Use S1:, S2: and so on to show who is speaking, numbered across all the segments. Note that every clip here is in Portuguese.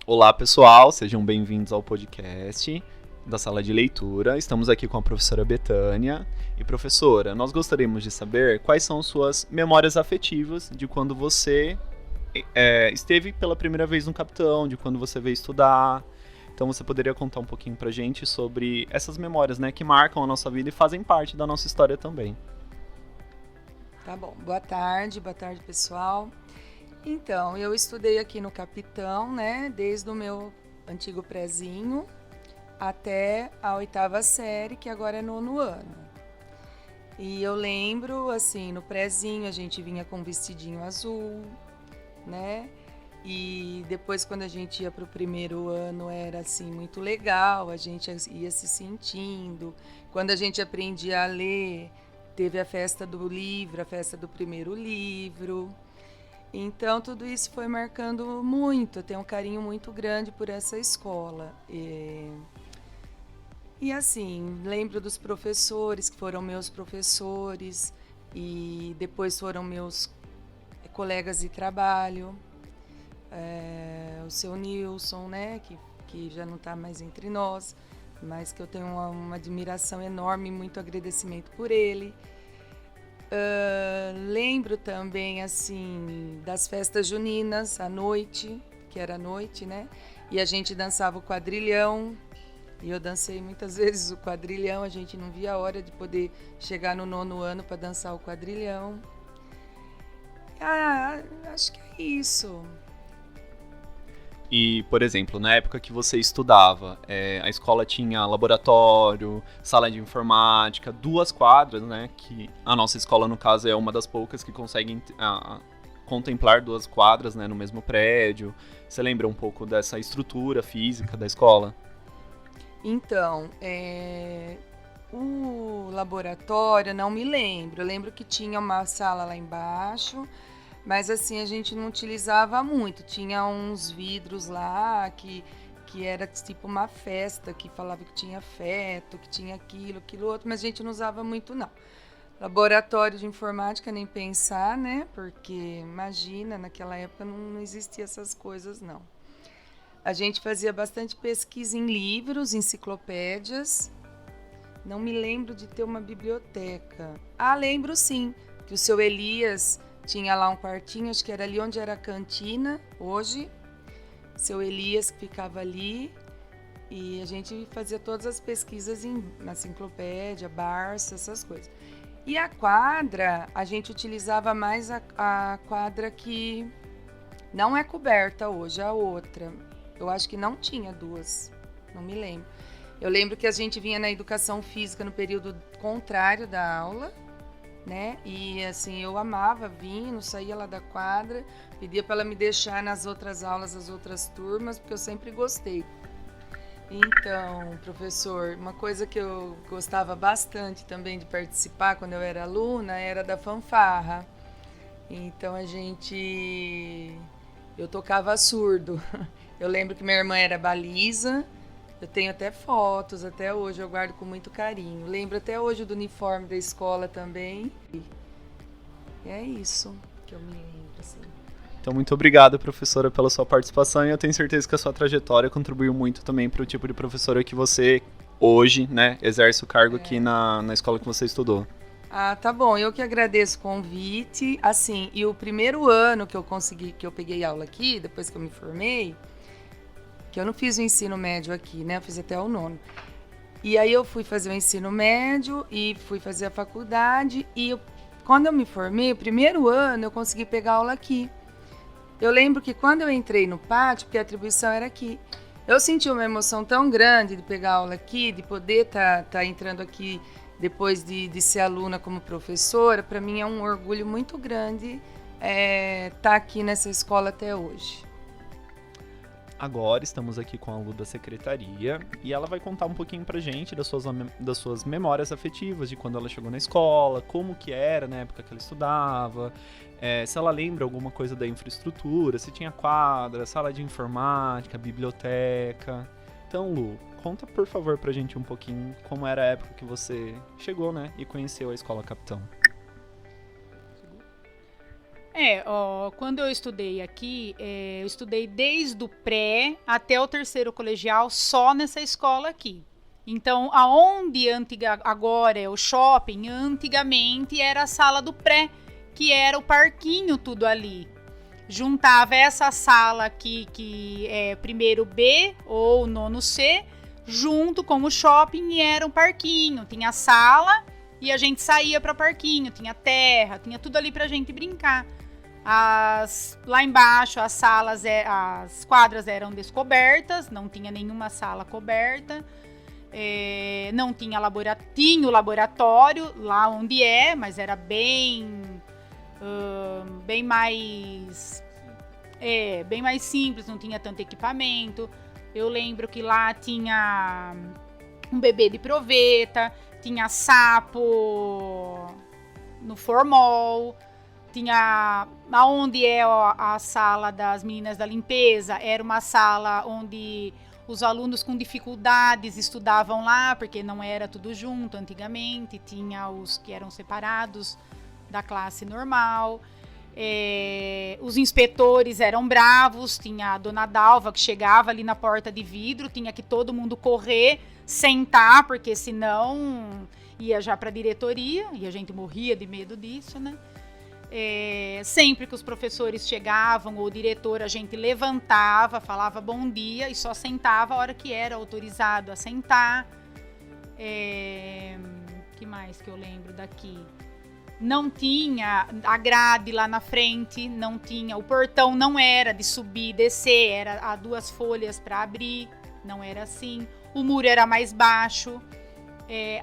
S1: Olá, pessoal, sejam bem-vindos ao podcast da Sala de Leitura. Estamos aqui com a professora Betânia. E, professora, nós gostaríamos de saber quais são suas memórias afetivas de quando você esteve pela primeira vez no Capitão, de quando você veio estudar. Então, você poderia contar um pouquinho pra gente sobre essas memórias, né, que marcam a nossa vida e fazem parte da nossa história também.
S2: Tá bom. Boa tarde, pessoal. Então, eu estudei aqui no Capitão, né, desde o meu antigo prezinho até a 8ª série, que agora é 9º ano. E eu lembro, assim, no prezinho a gente vinha com um vestidinho azul, né? E depois, quando a gente ia para o primeiro ano, era, assim, muito legal, a gente ia se sentindo. Quando a gente aprendia a ler, teve a festa do livro, a festa do primeiro livro. Então, tudo isso foi marcando muito. Eu tenho um carinho muito grande por essa escola. E assim, lembro dos professores, que foram meus professores, e depois foram meus colegas de trabalho. O seu Nilson, né, que já não está mais entre nós, mas que eu tenho uma admiração enorme e muito agradecimento por ele. Lembro também, assim, das festas juninas à noite, que era à noite, né? E a gente dançava o quadrilhão. E eu dancei muitas vezes o quadrilhão. A gente não via a hora de poder chegar no 9º ano para dançar o quadrilhão. Acho que é isso.
S1: E, por exemplo, na época que você estudava, a escola tinha laboratório, sala de informática, 2 quadras, né? Que a nossa escola, no caso, é uma das poucas que conseguem contemplar 2 quadras, né, no mesmo prédio. Você lembra um pouco dessa estrutura física da escola?
S2: Então, o laboratório, não me lembro. Eu lembro que tinha uma sala lá embaixo, mas assim, a gente não utilizava muito. Tinha uns vidros lá que era tipo uma festa, que falava que tinha feto, que tinha aquilo outro, mas a gente não usava muito, não. Laboratório de informática, nem pensar, né? Porque, imagina, naquela época não existia essas coisas, não. A gente fazia bastante pesquisa em livros, enciclopédias. Não me lembro de ter uma biblioteca. Lembro sim, que o seu Elias tinha lá um quartinho, acho que era ali onde era a cantina, hoje. Seu Elias que ficava ali. E a gente fazia todas as pesquisas na enciclopédia, Barça, essas coisas. E a quadra, a gente utilizava mais a quadra que não é coberta hoje, a outra. Eu acho que não tinha 2, não me lembro. Eu lembro que a gente vinha na educação física no período contrário da aula, né? E assim, eu amava vir, não saía lá da quadra, pedia para ela me deixar nas outras aulas, as outras turmas, porque eu sempre gostei. Então, professor, uma coisa que eu gostava bastante também de participar quando eu era aluna era da fanfarra. Então eu tocava surdo. Eu lembro que minha irmã era baliza. Eu tenho até fotos, até hoje eu guardo com muito carinho. Lembro até hoje do uniforme da escola também. E é isso que eu me lembro, assim.
S1: Então, muito obrigado, professora, pela sua participação, e eu tenho certeza que a sua trajetória contribuiu muito também para o tipo de professora que você, hoje, né, exerce o cargo aqui na escola que você estudou.
S2: Tá bom. Eu que agradeço o convite. Assim, e o primeiro ano que eu peguei aula aqui, depois que eu me formei, que eu não fiz o ensino médio aqui, né? Eu fiz até o 9º. E aí eu fui fazer o ensino médio e fui fazer a faculdade. Quando eu me formei, o primeiro ano, eu consegui pegar aula aqui. Eu lembro que quando eu entrei no pátio, porque a atribuição era aqui, eu senti uma emoção tão grande de pegar aula aqui, de poder tá entrando aqui depois de ser aluna como professora. Para mim é um orgulho muito grande tá aqui nessa escola até hoje.
S1: Agora estamos aqui com a Lu da secretaria e ela vai contar um pouquinho pra gente das suas memórias afetivas, de quando ela chegou na escola, como que era na época que ela estudava, se ela lembra alguma coisa da infraestrutura, se tinha quadra, sala de informática, biblioteca. Então, Lu, conta por favor pra gente um pouquinho como era a época que você chegou, né, e conheceu a Escola Capitão.
S3: Quando eu estudei aqui, eu estudei desde o pré até o terceiro colegial só nessa escola aqui. Então, aonde agora é o shopping, antigamente era a sala do pré, que era o parquinho tudo ali. Juntava essa sala aqui, que é primeiro B ou nono C, junto com o shopping, e era um parquinho. Tinha sala e a gente saía para o parquinho, tinha terra, tinha tudo ali pra gente brincar. Lá embaixo as quadras eram descobertas, não tinha nenhuma sala coberta. Não tinha tinha o laboratório lá onde mas era bem mais simples, não tinha tanto equipamento. Eu lembro que lá tinha um bebê de proveta, tinha sapo no formol, tinha aonde a sala das meninas da limpeza, era uma sala onde os alunos com dificuldades estudavam lá, porque não era tudo junto antigamente, tinha os que eram separados da classe normal. Os inspetores eram bravos, tinha a dona Dalva que chegava ali na porta de vidro, tinha que todo mundo correr, sentar, porque senão ia já para a diretoria, e a gente morria de medo disso, né? Sempre que os professores chegavam, ou o diretor, a gente levantava, falava bom dia e só sentava a hora que era autorizado a sentar. Que mais que eu lembro daqui? Não tinha a grade lá na frente, não tinha, o portão não era de subir e descer, era a 2 folhas para abrir, não era assim. O muro era mais baixo.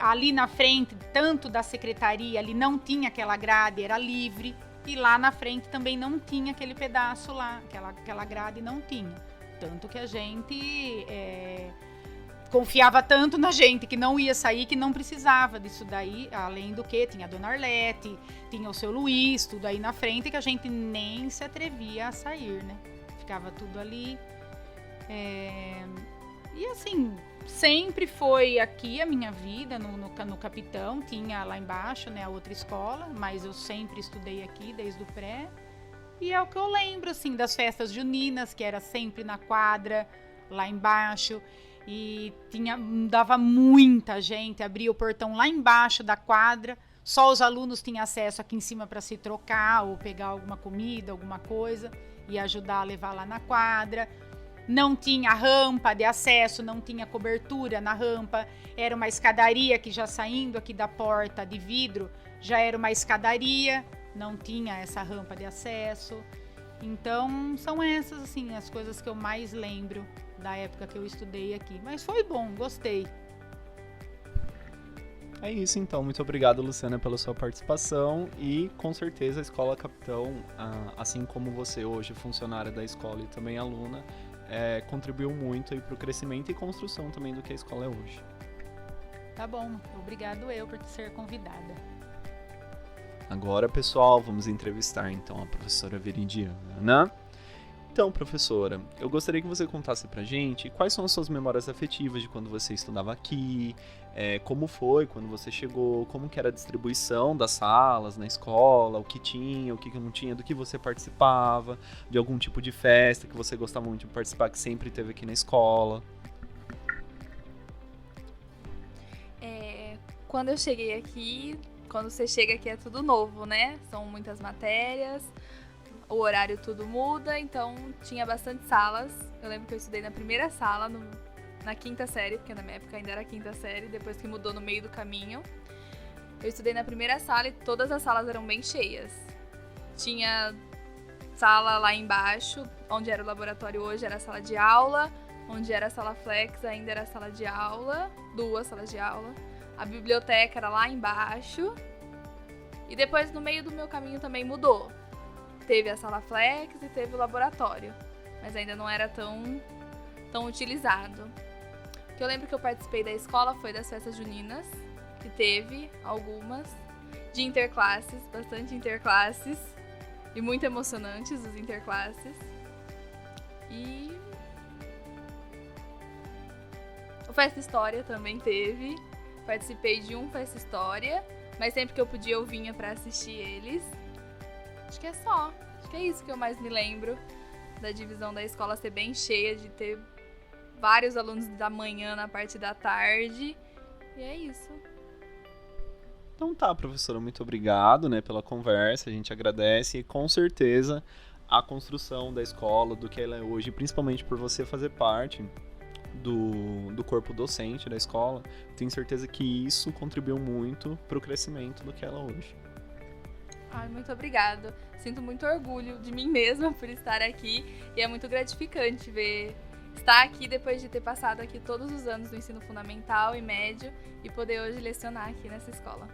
S3: Ali na frente, tanto da secretaria, ali não tinha aquela grade, era livre, e lá na frente também não tinha aquele pedaço lá, aquela grade não tinha. Tanto que a gente confiava tanto na gente que não ia sair, que não precisava disso daí, além do que tinha a dona Arlete, tinha o seu Luiz, tudo aí na frente, que a gente nem se atrevia a sair, né? Ficava tudo ali. E assim, sempre foi aqui a minha vida, no Capitão, tinha lá embaixo, né, a outra escola, mas eu sempre estudei aqui desde o pré. E é o que eu lembro, assim, das festas juninas, que era sempre na quadra, lá embaixo, e dava muita gente, abria o portão lá embaixo da quadra, só os alunos tinham acesso aqui em cima para se trocar ou pegar alguma comida, alguma coisa, e ajudar a levar lá na quadra. Não tinha rampa de acesso, não tinha cobertura na rampa, era uma escadaria que já saindo aqui da porta de vidro, já era uma escadaria, não tinha essa rampa de acesso. Então, são essas, assim, as coisas que eu mais lembro da época que eu estudei aqui. Mas foi bom, gostei.
S1: É isso, então. Muito obrigado, Luciana, pela sua participação. E, com certeza, a Escola Capitão, assim como você hoje, funcionária da escola e também aluna, contribuiu muito para o crescimento e construção também do que a escola é hoje.
S3: Tá bom. Obrigado por ser convidada.
S1: Agora, pessoal, vamos entrevistar, então, a professora Veridiana. Então, professora, eu gostaria que você contasse pra gente quais são as suas memórias afetivas de quando você estudava aqui, como foi quando você chegou, como que era a distribuição das salas na escola, o que tinha, o que não tinha, do que você participava, de algum tipo de festa que você gostava muito de participar, que sempre teve aqui na escola.
S4: Quando eu cheguei aqui, quando você chega aqui é tudo novo, né? São muitas matérias, o horário tudo muda, então tinha bastante salas. Eu lembro que eu estudei na primeira sala, na 5ª série, porque na minha época ainda era 5ª série, depois que mudou no meio do caminho. Eu estudei na primeira sala e todas as salas eram bem cheias. Tinha sala lá embaixo, onde era o laboratório hoje, era a sala de aula, onde era a sala flex, ainda era a sala de aula, 2 salas de aula. A biblioteca era lá embaixo. E depois, no meio do meu caminho, também mudou. Teve a sala flex e teve o laboratório. Mas ainda não era tão utilizado. O que eu lembro que eu participei da escola foi das festas juninas, que teve algumas. De interclasses, bastante interclasses. E muito emocionantes os interclasses. E o Festa História também teve. Participei de um Festa História, mas sempre que eu podia eu vinha pra assistir eles. Acho que é só. que é isso que eu mais me lembro, da divisão da escola ser bem cheia, de ter vários alunos da manhã na parte da tarde. E é isso.
S1: Então tá, professora, muito obrigado, né, pela conversa, a gente agradece e com certeza a construção da escola, do que ela é hoje, principalmente por você fazer parte do corpo docente da escola, tenho certeza que isso contribuiu muito para o crescimento do que ela é hoje.
S4: Ai, muito obrigada. Sinto muito orgulho de mim mesma por estar aqui e é muito gratificante ver estar aqui depois de ter passado aqui todos os anos do ensino fundamental e médio e poder hoje lecionar aqui nessa escola.